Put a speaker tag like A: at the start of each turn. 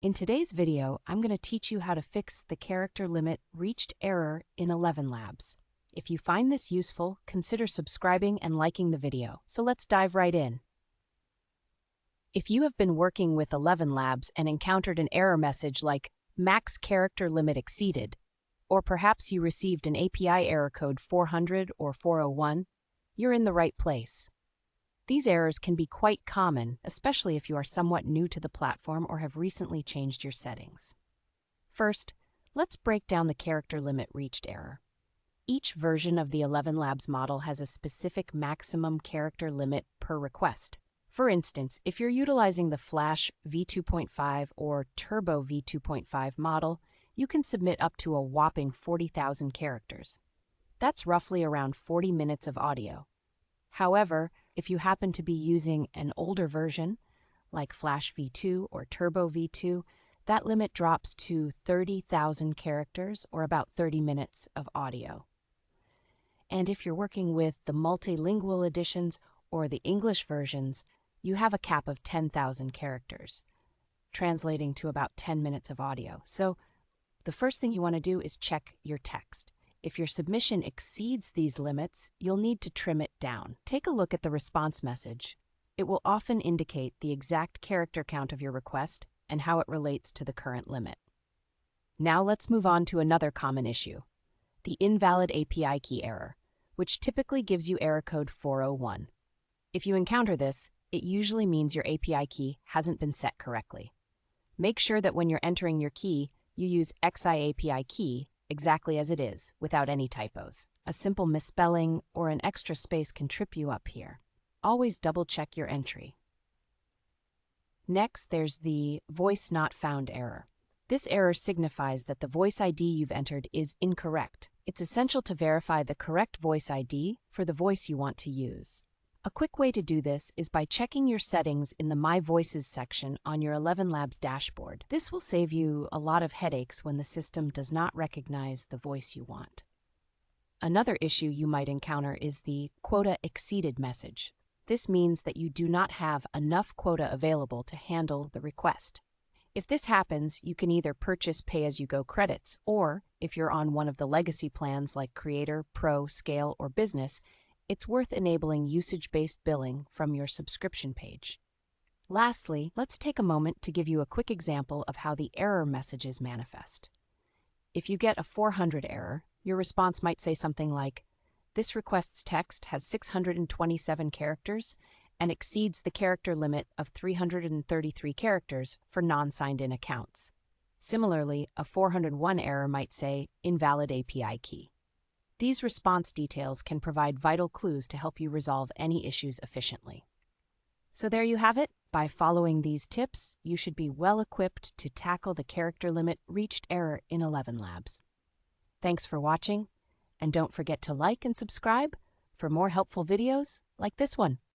A: In today's video, I'm going to teach you how to fix the character limit reached error in ElevenLabs. If you find this useful, consider subscribing and liking the video. So let's dive right in. If you have been working with ElevenLabs and encountered an error message like max character limit exceeded, or perhaps you received an API error code 400 or 401, you're in the right place. These errors can be quite common, especially if you are somewhat new to the platform or have recently changed your settings. First, let's break down the character limit reached error. Each version of the ElevenLabs model has a specific maximum character limit per request. For instance, if you're utilizing the Flash v2.5 or Turbo v2.5 model, you can submit up to a whopping 40,000 characters. That's roughly around 40 minutes of audio. However, if you happen to be using an older version, like Flash v2 or Turbo v2, that limit drops to 30,000 characters or about 30 minutes of audio. And if you're working with the multilingual editions or the English versions, you have a cap of 10,000 characters, translating to about 10 minutes of audio. So the first thing you want to do is check your text. If your submission exceeds these limits, you'll need to trim it down. Take a look at the response message. It will often indicate the exact character count of your request and how it relates to the current limit. Now let's move on to another common issue, the invalid API key error, which typically gives you error code 401. If you encounter this, it usually means your API key hasn't been set correctly. Make sure that when you're entering your key, you use XI API key exactly as it is, without any typos. A simple misspelling or an extra space can trip you up here. Always double-check your entry. Next, there's the voice not found error. This error signifies that the voice ID you've entered is incorrect. It's essential to verify the correct voice ID for the voice you want to use. A quick way to do this is by checking your settings in the My Voices section on your ElevenLabs dashboard. This will save you a lot of headaches when the system does not recognize the voice you want. Another issue you might encounter is the quota exceeded message. This means that you do not have enough quota available to handle the request. If this happens, you can either purchase pay-as-you-go credits, or if you're on one of the legacy plans like Creator, Pro, Scale, or Business, it's worth enabling usage-based billing from your subscription page. Lastly, let's take a moment to give you a quick example of how the error messages manifest. If you get a 400 error, your response might say something like, "This request's text has 627 characters and exceeds the character limit of 333 characters for non-signed-in accounts." Similarly, a 401 error might say, "Invalid API key." These response details can provide vital clues to help you resolve any issues efficiently. So there you have it. By following these tips, you should be well equipped to tackle the character limit reached error in ElevenLabs. Thanks for watching, and don't forget to like and subscribe for more helpful videos like this one.